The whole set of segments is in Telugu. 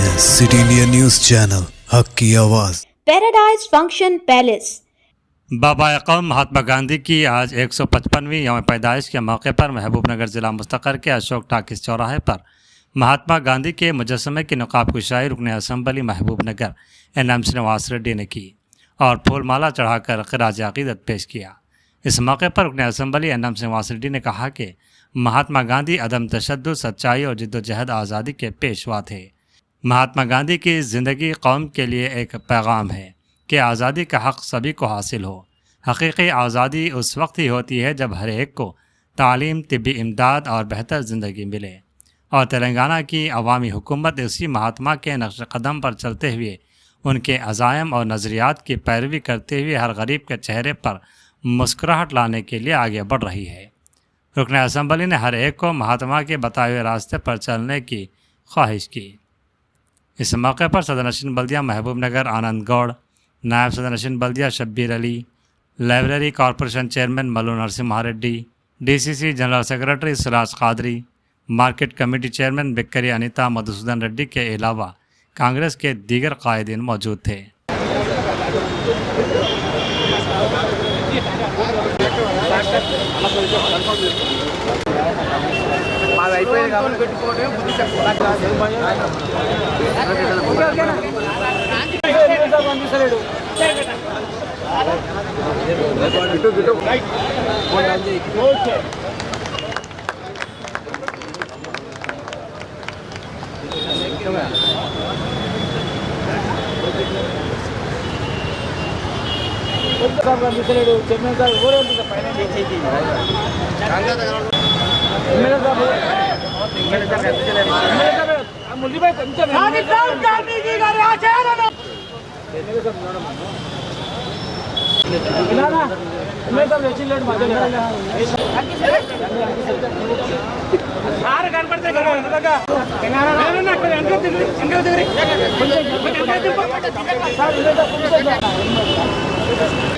सिटी इंडिया न्यूज़ चैनल हक की आवाज़। Paradise function palace. बाबा कौम महात्मा गांधी की आज 155वीं यौम पैदाइश के मौके पर महबूबनगर ज़िला मुस्तक़र के अशोक टाकिस चौराहे पर महात्मा गांधी के मुजस्समे की नकाब कुशाई रुकन असम्बली महबूबनगर एन.एम. श्रीनिवास रेड्डी ने की और फूलमाला चढ़ाकर ख़िराज अक़ीदत पेश किया। इस मौके पर रुकन असम्बली एन.एम. श्रीनिवास रेड्डी ने कहा कि महात्मा गांधी अदम तशद्दुद, सच्चाई और जिद्दोजहद आज़ादी के पेशवा थे। महात्मा गांधी की ज़िंदगी कौम के लिए एक पैगाम है कि आज़ादी का हक़ सभी को हासिल हो। हकीकी आज़ादी उस वक्त ही होती है जब हर एक को तालीम, तिब्बी इमदाद और बेहतर ज़िंदगी मिले। और तेलंगाना की अवामी हुकूमत इसी महात्मा के नक्श कदम पर चलते हुए उनके अज़ायम और नज़रियात की पैरवी करते हुए हर गरीब के चेहरे पर मुस्कुराहट लाने के लिए आगे बढ़ रही है। रुकन असम्बली ने हर एक को महात्मा के बताए हुए रास्ते पर चलने की ख्वाहिश की। इस मौके पर सदर नशीन बल्दिया महबूबनगर आनंद गौड़, नायब सदर नशीन बल्दिया Shabbir Ali, library corporation chairman Mallu Narasimha Reddy, DCC general secretary Siraj Qadri, market committee chairman Bikkari Anita Madhusudan Reddy के अलावा कांग्रेस के दीगर कायदीन मौजूद थे।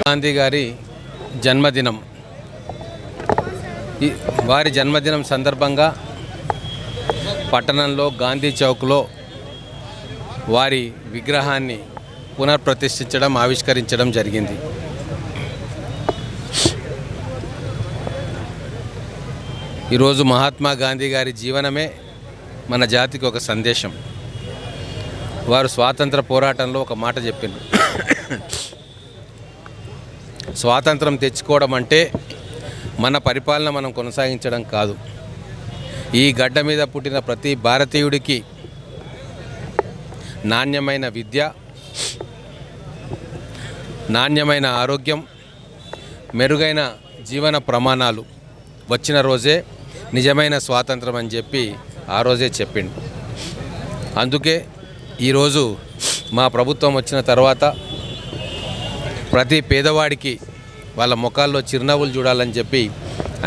గాంధీ గారి జన్మదినం, వారి జన్మదినం సందర్భంగా పట్టణంలో గాంధీ చౌక్లో వారి విగ్రహాన్ని పునఃప్రతిష్ఠించడం, ఆవిష్కరించడం జరిగింది. ఈరోజు మహాత్మా గాంధీ గారి జీవనమే మన జాతికి ఒక సందేశం. వారు స్వాతంత్ర పోరాటంలో ఒక మాట చెప్పిండ్రు, స్వాతంత్రం తెచ్చుకోవడం అంటే మన పరిపాలన మనం కొనసాగించడం కాదు. ఈ గడ్డ మీద పుట్టిన ప్రతి భారతీయుడికి నాణ్యమైన విద్య, నాణ్యమైన ఆరోగ్యం, మెరుగైన జీవన ప్రమాణాలు వచ్చిన రోజే నిజమైన స్వాతంత్రం అని చెప్పి ఆ రోజే చెప్పిండు. అందుకే ఈరోజు మా ప్రభుత్వం వచ్చిన తర్వాత ప్రతి పేదవాడికి వాళ్ళ ముఖాల్లో చిరునవ్వులు చూడాలని చెప్పి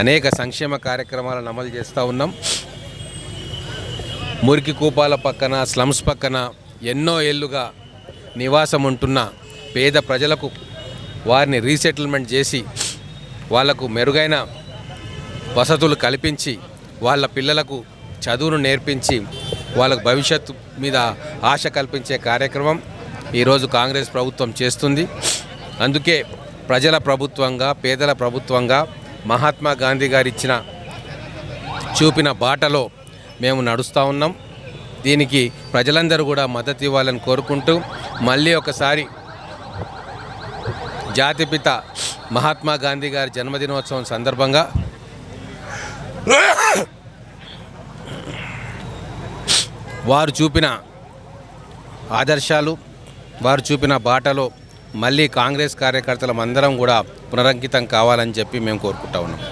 అనేక సంక్షేమ కార్యక్రమాలను అమలు చేస్తూ ఉన్నాం. మురికి కూపాల పక్కన, స్లమ్స్ పక్కన ఎన్నో ఏళ్ళుగా నివాసం ఉంటున్న పేద ప్రజలకు వారిని రీసెటిల్మెంట్ చేసి వాళ్లకు మెరుగైన వసతులు కల్పించి వాళ్ళ పిల్లలకు చదువును నేర్పించి వాళ్ళకు భవిష్యత్తు మీద ఆశ కల్పించే కార్యక్రమం ఈరోజు కాంగ్రెస్ ప్రభుత్వం చేస్తుంది. అందుకే ప్రజల ప్రభుత్వంగా, పేదల ప్రభుత్వంగా మహాత్మా గాంధీ గారు చూపిన బాటలో మేము నడుస్తూ ఉన్నాం. దీనికి ప్రజలందరూ కూడా మద్దతు ఇవ్వాలని కోరుకుంటూ మళ్ళీ ఒకసారి జాతిపిత మహాత్మా గాంధీ గారి జన్మదినోత్సవం సందర్భంగా వారు చూపిన ఆదర్శాలు, వారు చూపిన బాటలో మళ్ళీ కాంగ్రెస్ కార్యకర్తలం అందరం కూడా పునరంకితం కావాలని చెప్పి మేము కోరుకుంటా ఉన్నాం.